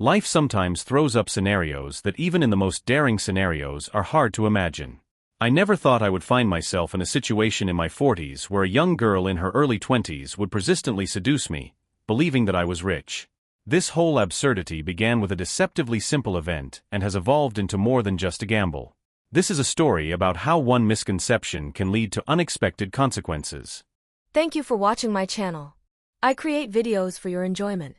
Life sometimes throws up scenarios that even in the most daring scenarios are hard to imagine. I never thought I would find myself in a situation in my 40s where a young girl in her early 20s would persistently seduce me, believing that I was rich. This whole absurdity began with a deceptively simple event and has evolved into more than just a gamble. This is a story about how one misconception can lead to unexpected consequences. Thank you for watching my channel. I create videos for your enjoyment.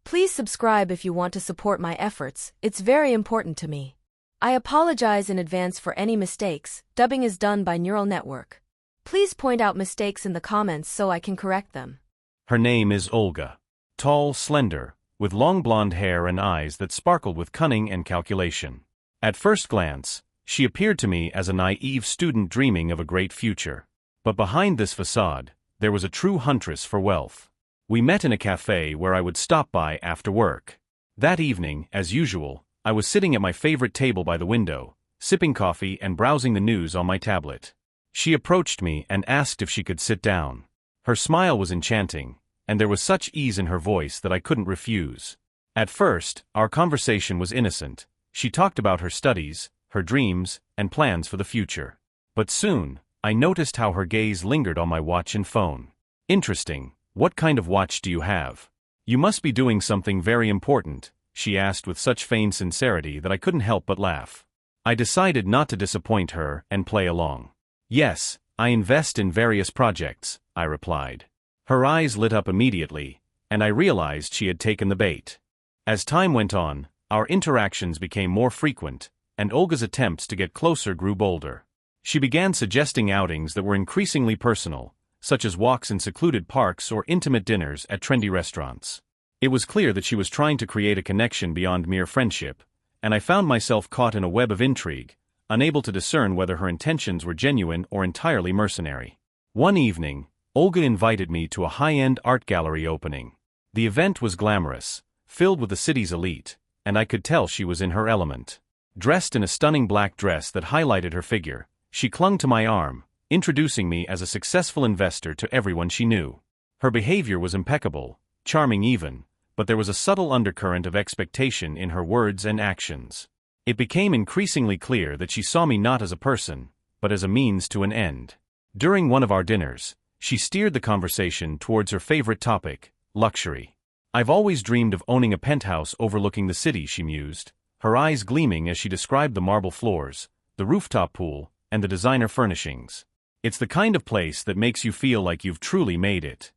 Please subscribe if you want to support my efforts, it's very important to me. I apologize in advance for any mistakes, dubbing is done by neural network. Please point out mistakes in the comments so I can correct them. Her name is Olga. Tall, slender, with long blonde hair and eyes that sparkled with cunning and calculation. At first glance, she appeared to me as a naive student dreaming of a great future. But behind this facade, there was a true huntress for wealth. We met in a cafe where I would stop by after work. That evening, as usual, I was sitting at my favorite table by the window, sipping coffee and browsing the news on my tablet. She approached me and asked if she could sit down. Her smile was enchanting, and there was such ease in her voice that I couldn't refuse. At first, our conversation was innocent. She talked about her studies, her dreams, and plans for the future. But soon, I noticed how her gaze lingered on my watch and phone. Interesting, what kind of watch do you have? You must be doing something very important, she asked with such feigned sincerity that I couldn't help but laugh. I decided not to disappoint her and play along. Yes, I invest in various projects, I replied. Her eyes lit up immediately, and I realized she had taken the bait. As time went on, our interactions became more frequent, and Olga's attempts to get closer grew bolder. She began suggesting outings that were increasingly personal, such as walks in secluded parks or intimate dinners at trendy restaurants. It was clear that she was trying to create a connection beyond mere friendship, and I found myself caught in a web of intrigue, unable to discern whether her intentions were genuine or entirely mercenary. One evening, Olga invited me to a high-end art gallery opening. The event was glamorous, filled with the city's elite, and I could tell she was in her element. Dressed in a stunning black dress that highlighted her figure, she clung to my arm, introducing me as a successful investor to everyone she knew. Her behavior was impeccable, charming even, but there was a subtle undercurrent of expectation in her words and actions. It became increasingly clear that she saw me not as a person, but as a means to an end. During one of our dinners, she steered the conversation towards her favorite topic, luxury. I've always dreamed of owning a penthouse overlooking the city, she mused, her eyes gleaming as she described the marble floors, the rooftop pool, and the designer furnishings. It's the kind of place that makes you feel like you've truly made it.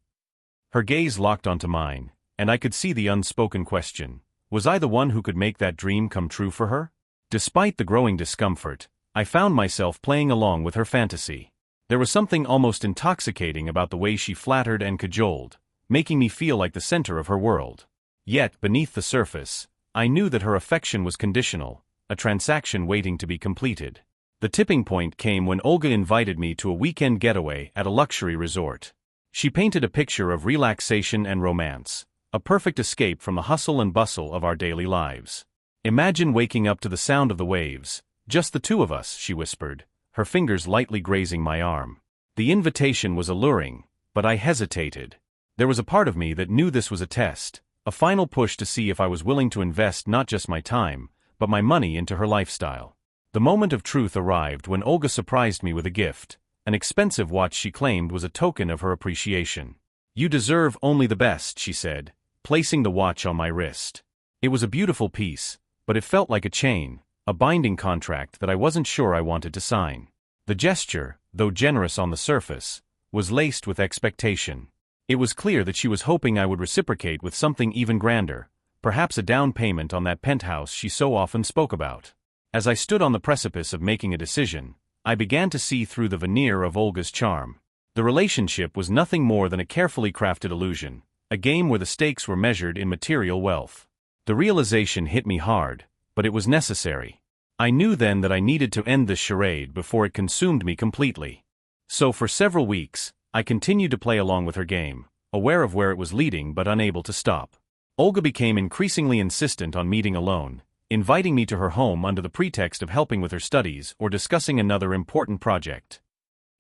Her gaze locked onto mine, and I could see the unspoken question. Was I the one who could make that dream come true for her? Despite the growing discomfort, I found myself playing along with her fantasy. There was something almost intoxicating about the way she flattered and cajoled, making me feel like the center of her world. Yet, beneath the surface, I knew that her affection was conditional, a transaction waiting to be completed. The tipping point came when Olga invited me to a weekend getaway at a luxury resort. She painted a picture of relaxation and romance, a perfect escape from the hustle and bustle of our daily lives. Imagine waking up to the sound of the waves, just the two of us, she whispered, her fingers lightly grazing my arm. The invitation was alluring, but I hesitated. There was a part of me that knew this was a test, a final push to see if I was willing to invest not just my time, but my money into her lifestyle. The moment of truth arrived when Olga surprised me with a gift, an expensive watch she claimed was a token of her appreciation. You deserve only the best, she said, placing the watch on my wrist. It was a beautiful piece, but it felt like a chain, a binding contract that I wasn't sure I wanted to sign. The gesture, though generous on the surface, was laced with expectation. It was clear that she was hoping I would reciprocate with something even grander, perhaps a down payment on that penthouse she so often spoke about. As I stood on the precipice of making a decision, I began to see through the veneer of Olga's charm. The relationship was nothing more than a carefully crafted illusion, a game where the stakes were measured in material wealth. The realization hit me hard, but it was necessary. I knew then that I needed to end this charade before it consumed me completely. So for several weeks, I continued to play along with her game, aware of where it was leading but unable to stop. Olga became increasingly insistent on meeting alone, inviting me to her home under the pretext of helping with her studies or discussing another important project.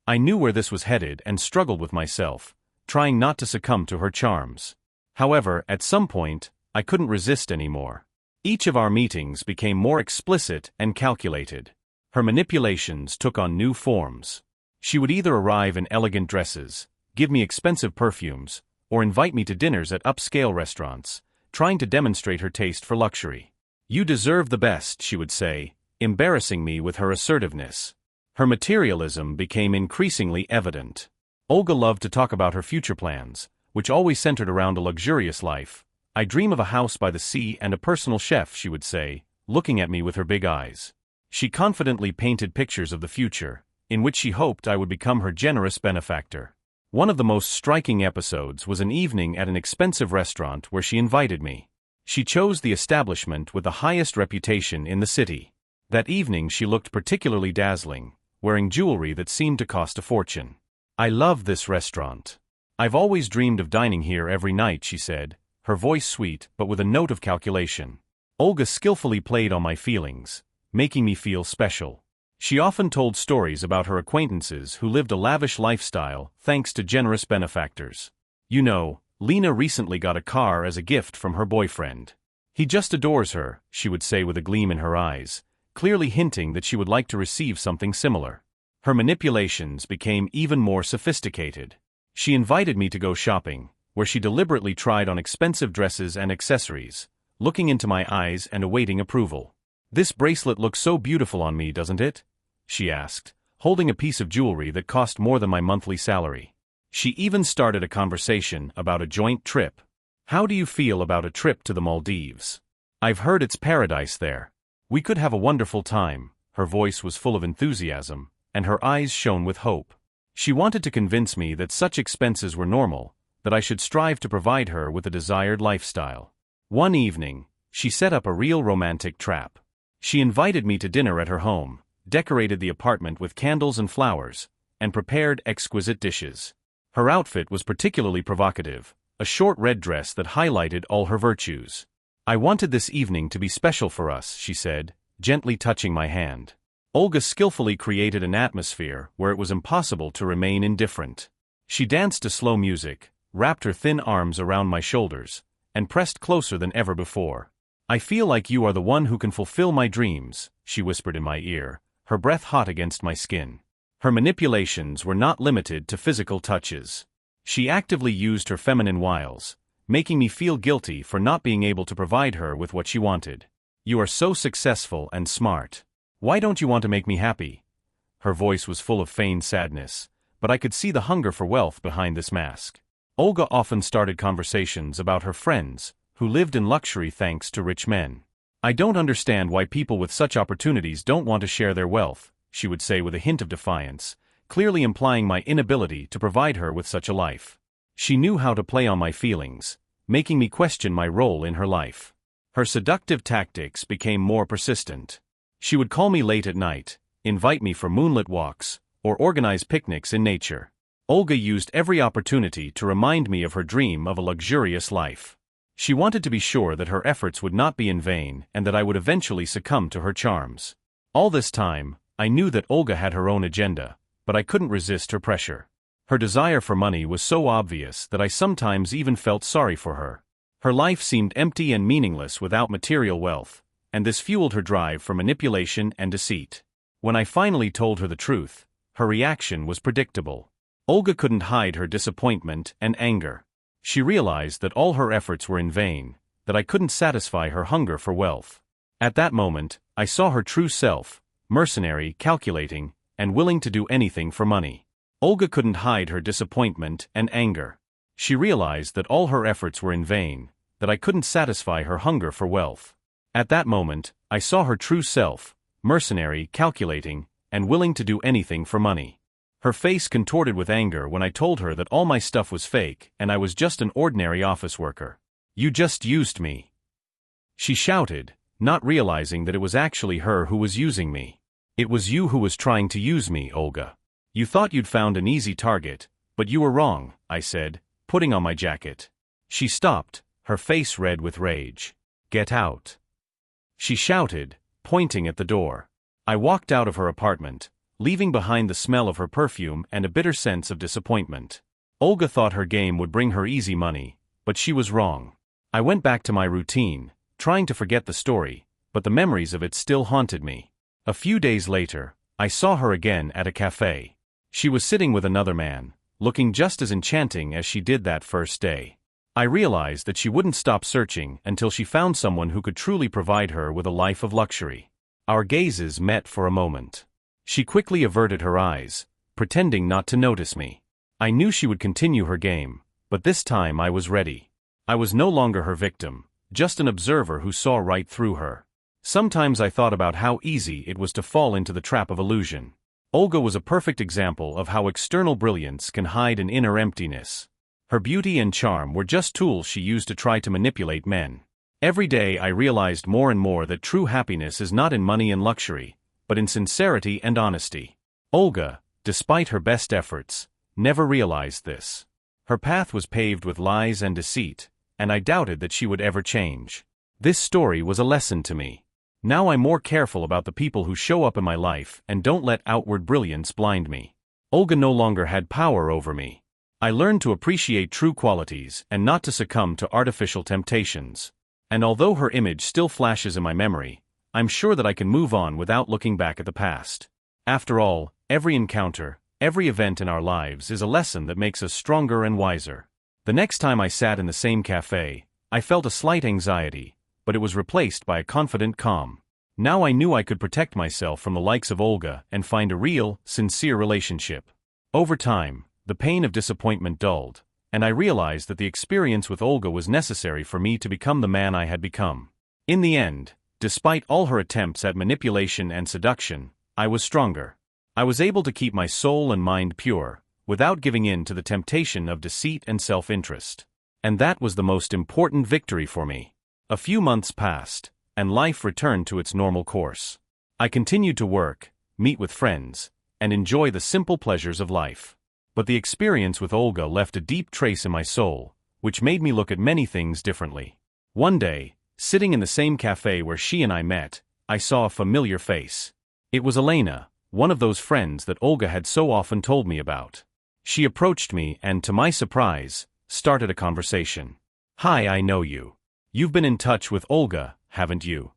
I knew where this was headed and struggled with myself, trying not to succumb to her charms. However, at some point, I couldn't resist anymore. Each of our meetings became more explicit and calculated. Her manipulations took on new forms. She would either arrive in elegant dresses, give me expensive perfumes, or invite me to dinners at upscale restaurants, trying to demonstrate her taste for luxury. "You deserve the best," she would say, embarrassing me with her assertiveness. Her materialism became increasingly evident. Olga loved to talk about her future plans, which always centered around a luxurious life. "I dream of a house by the sea and a personal chef," she would say, looking at me with her big eyes. She confidently painted pictures of the future, in which she hoped I would become her generous benefactor. One of the most striking episodes was an evening at an expensive restaurant where she invited me. She chose the establishment with the highest reputation in the city. That evening she looked particularly dazzling, wearing jewelry that seemed to cost a fortune. "I love this restaurant. I've always dreamed of dining here every night," she said, her voice sweet but with a note of calculation. Olga skillfully played on my feelings, making me feel special. She often told stories about her acquaintances who lived a lavish lifestyle thanks to generous benefactors. "You know, Lena recently got a car as a gift from her boyfriend. He just adores her," she would say with a gleam in her eyes, clearly hinting that she would like to receive something similar. Her manipulations became even more sophisticated. She invited me to go shopping, where she deliberately tried on expensive dresses and accessories, looking into my eyes and awaiting approval. "This bracelet looks so beautiful on me, doesn't it?" she asked, holding a piece of jewelry that cost more than my monthly salary. She even started a conversation about a joint trip. "How do you feel about a trip to the Maldives? I've heard it's paradise there. We could have a wonderful time." Her voice was full of enthusiasm, and her eyes shone with hope. She wanted to convince me that such expenses were normal, that I should strive to provide her with a desired lifestyle. One evening, she set up a real romantic trap. She invited me to dinner at her home, decorated the apartment with candles and flowers, and prepared exquisite dishes. Her outfit was particularly provocative, a short red dress that highlighted all her virtues. "I wanted this evening to be special for us," she said, gently touching my hand. Olga skillfully created an atmosphere where it was impossible to remain indifferent. She danced to slow music, wrapped her thin arms around my shoulders, and pressed closer than ever before. "I feel like you are the one who can fulfill my dreams," she whispered in my ear, her breath hot against my skin. Her manipulations were not limited to physical touches. She actively used her feminine wiles, making me feel guilty for not being able to provide her with what she wanted. "You are so successful and smart. Why don't you want to make me happy?" Her voice was full of feigned sadness, but I could see the hunger for wealth behind this mask. Olga often started conversations about her friends, who lived in luxury thanks to rich men. "I don't understand why people with such opportunities don't want to share their wealth," she would say with a hint of defiance, clearly implying my inability to provide her with such a life. She knew how to play on my feelings, making me question my role in her life. Her seductive tactics became more persistent. She would call me late at night, invite me for moonlit walks, or organize picnics in nature. Olga used every opportunity to remind me of her dream of a luxurious life. She wanted to be sure that her efforts would not be in vain and that I would eventually succumb to her charms. All this time, I knew that Olga had her own agenda, but I couldn't resist her pressure. Her desire for money was so obvious that I sometimes even felt sorry for her. Her life seemed empty and meaningless without material wealth, and this fueled her drive for manipulation and deceit. When I finally told her the truth, her reaction was predictable. Olga couldn't hide her disappointment and anger. She realized that all her efforts were in vain, that I couldn't satisfy her hunger for wealth. At that moment, I saw her true self, mercenary, calculating, and willing to do anything for money. Olga couldn't hide her disappointment and anger. She realized that all her efforts were in vain, that I couldn't satisfy her hunger for wealth. At that moment, I saw her true self, mercenary, calculating, and willing to do anything for money. Her face contorted with anger when I told her that all my stuff was fake and I was just an ordinary office worker. "You just used me," she shouted, not realizing that it was actually her who was using me. "It was you who was trying to use me, Olga. You thought you'd found an easy target, but you were wrong," I said, putting on my jacket. She stopped, her face red with rage. "Get out," she shouted, pointing at the door. I walked out of her apartment, leaving behind the smell of her perfume and a bitter sense of disappointment. Olga thought her game would bring her easy money, but she was wrong. I went back to my routine, trying to forget the story, but the memories of it still haunted me. A few days later, I saw her again at a cafe. She was sitting with another man, looking just as enchanting as she did that first day. I realized that she wouldn't stop searching until she found someone who could truly provide her with a life of luxury. Our gazes met for a moment. She quickly averted her eyes, pretending not to notice me. I knew she would continue her game, but this time I was ready. I was no longer her victim, just an observer who saw right through her. Sometimes I thought about how easy it was to fall into the trap of illusion. Olga was a perfect example of how external brilliance can hide an inner emptiness. Her beauty and charm were just tools she used to try to manipulate men. Every day I realized more and more that true happiness is not in money and luxury, but in sincerity and honesty. Olga, despite her best efforts, never realized this. Her path was paved with lies and deceit, and I doubted that she would ever change. This story was a lesson to me. Now I'm more careful about the people who show up in my life and don't let outward brilliance blind me. Olga no longer had power over me. I learned to appreciate true qualities and not to succumb to artificial temptations. And although her image still flashes in my memory, I'm sure that I can move on without looking back at the past. After all, every encounter, every event in our lives is a lesson that makes us stronger and wiser. The next time I sat in the same cafe, I felt a slight anxiety, but it was replaced by a confident calm. Now I knew I could protect myself from the likes of Olga and find a real, sincere relationship. Over time, the pain of disappointment dulled, and I realized that the experience with Olga was necessary for me to become the man I had become. In the end, despite all her attempts at manipulation and seduction, I was stronger. I was able to keep my soul and mind pure, without giving in to the temptation of deceit and self-interest. And that was the most important victory for me. A few months passed, and life returned to its normal course. I continued to work, meet with friends, and enjoy the simple pleasures of life. But the experience with Olga left a deep trace in my soul, which made me look at many things differently. One day, sitting in the same cafe where she and I met, I saw a familiar face. It was Elena, one of those friends that Olga had so often told me about. She approached me and, to my surprise, started a conversation. "Hi, I know you. You've been in touch with Olga, haven't you?"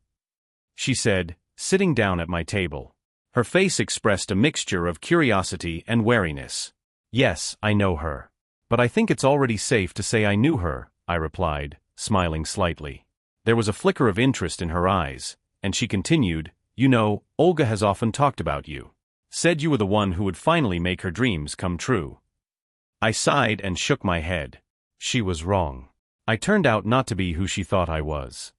she said, sitting down at my table. Her face expressed a mixture of curiosity and wariness. "Yes, I know her. But I think it's already safe to say I knew her," I replied, smiling slightly. There was a flicker of interest in her eyes, and she continued, "You know, Olga has often talked about you. Said you were the one who would finally make her dreams come true." I sighed and shook my head. She was wrong. I turned out not to be who she thought I was.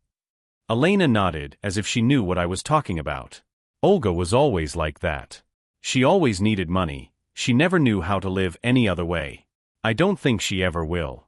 Elena nodded as if she knew what I was talking about. Olga was always like that. She always needed money. She never knew how to live any other way. I don't think she ever will.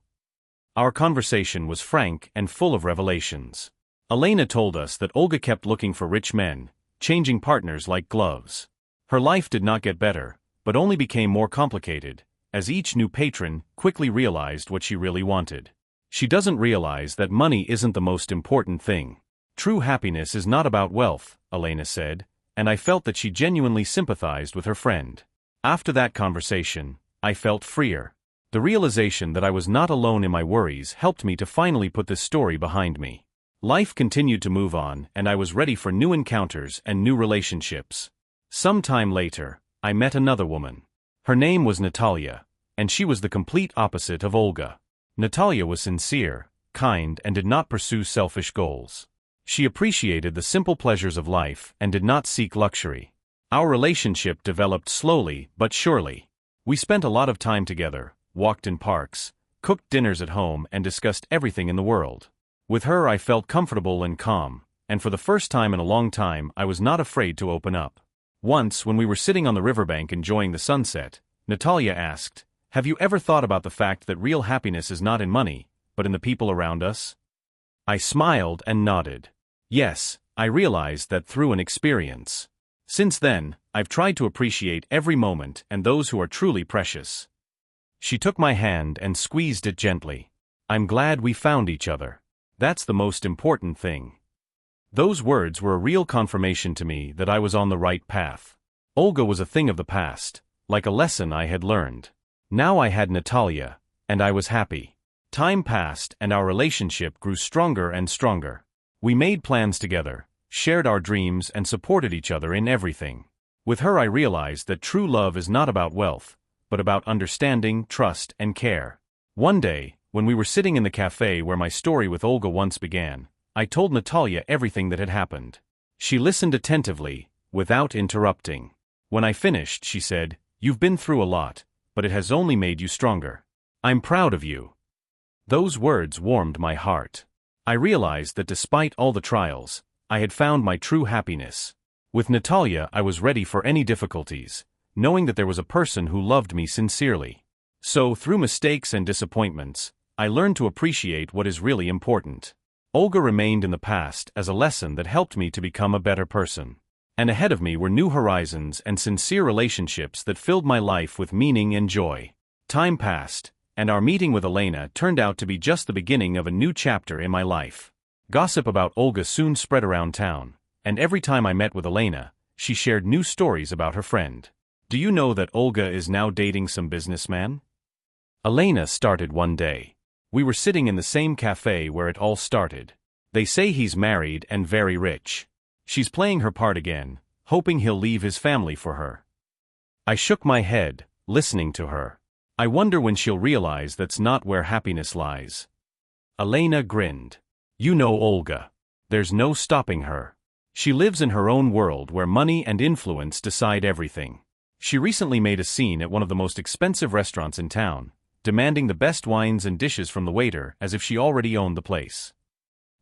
Our conversation was frank and full of revelations. Elena told us that Olga kept looking for rich men, changing partners like gloves. Her life did not get better, but only became more complicated, as each new patron quickly realized what she really wanted. She doesn't realize that money isn't the most important thing. True happiness is not about wealth, Elena said, and I felt that she genuinely sympathized with her friend. After that conversation, I felt freer. The realization that I was not alone in my worries helped me to finally put this story behind me. Life continued to move on, and I was ready for new encounters and new relationships. Some time later, I met another woman. Her name was Natalia, and she was the complete opposite of Olga. Natalia was sincere, kind, and did not pursue selfish goals. She appreciated the simple pleasures of life and did not seek luxury. Our relationship developed slowly but surely. We spent a lot of time together, walked in parks, cooked dinners at home, and discussed everything in the world. With her I felt comfortable and calm, and for the first time in a long time I was not afraid to open up. Once, when we were sitting on the riverbank enjoying the sunset, Natalia asked, "Have you ever thought about the fact that real happiness is not in money, but in the people around us?" I smiled and nodded. Yes, I realized that through an experience. Since then, I've tried to appreciate every moment and those who are truly precious. She took my hand and squeezed it gently. "I'm glad we found each other. That's the most important thing." Those words were a real confirmation to me that I was on the right path. Olga was a thing of the past, like a lesson I had learned. Now I had Natalia, and I was happy. Time passed and our relationship grew stronger and stronger. We made plans together, shared our dreams, and supported each other in everything. With her, I realized that true love is not about wealth, but about understanding, trust, and care. One day, when we were sitting in the cafe where my story with Olga once began, I told Natalia everything that had happened. She listened attentively, without interrupting. When I finished, she said, "You've been through a lot, but it has only made you stronger. I'm proud of you." Those words warmed my heart. I realized that despite all the trials, I had found my true happiness. With Natalia, I was ready for any difficulties, knowing that there was a person who loved me sincerely. So, through mistakes and disappointments, I learned to appreciate what is really important. Olga remained in the past as a lesson that helped me to become a better person. And ahead of me were new horizons and sincere relationships that filled my life with meaning and joy. Time passed, and our meeting with Elena turned out to be just the beginning of a new chapter in my life. Gossip about Olga soon spread around town, and every time I met with Elena, she shared new stories about her friend. "Do you know that Olga is now dating some businessman?" Elena started one day. We were sitting in the same cafe where it all started. "They say he's married and very rich. She's playing her part again, hoping he'll leave his family for her." I shook my head, listening to her. "I wonder when she'll realize that's not where happiness lies." Elena grinned. "You know Olga. There's no stopping her. She lives in her own world where money and influence decide everything. She recently made a scene at one of the most expensive restaurants in town, demanding the best wines and dishes from the waiter as if she already owned the place."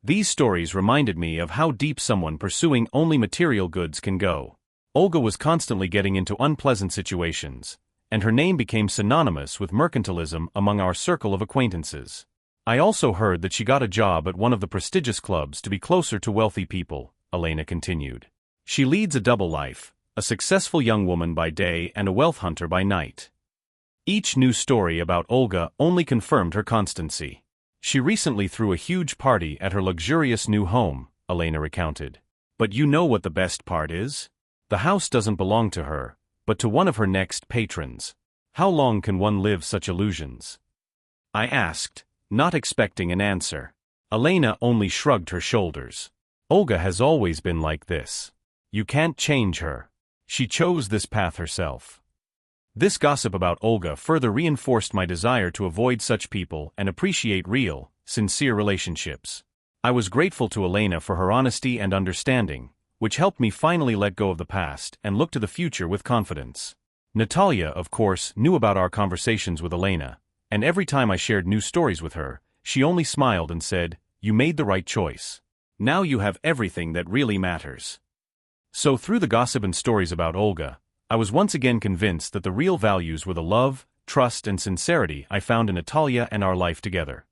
These stories reminded me of how deep someone pursuing only material goods can go. Olga was constantly getting into unpleasant situations, and her name became synonymous with mercantilism among our circle of acquaintances. "I also heard that she got a job at one of the prestigious clubs to be closer to wealthy people," Elena continued. "She leads a double life, a successful young woman by day and a wealth hunter by night." Each new story about Olga only confirmed her constancy. "She recently threw a huge party at her luxurious new home," Elena recounted. "But you know what the best part is? The house doesn't belong to her, but to one of her next patrons. How long can one live such illusions?" I asked, not expecting an answer. Elena only shrugged her shoulders. "Olga has always been like this. You can't change her. She chose this path herself." This gossip about Olga further reinforced my desire to avoid such people and appreciate real, sincere relationships. I was grateful to Elena for her honesty and understanding, which helped me finally let go of the past and look to the future with confidence. Natalia, of course, knew about our conversations with Elena, and every time I shared new stories with her, she only smiled and said, "You made the right choice. Now you have everything that really matters." So through the gossip and stories about Olga, I was once again convinced that the real values were the love, trust, and sincerity I found in Natalia and our life together.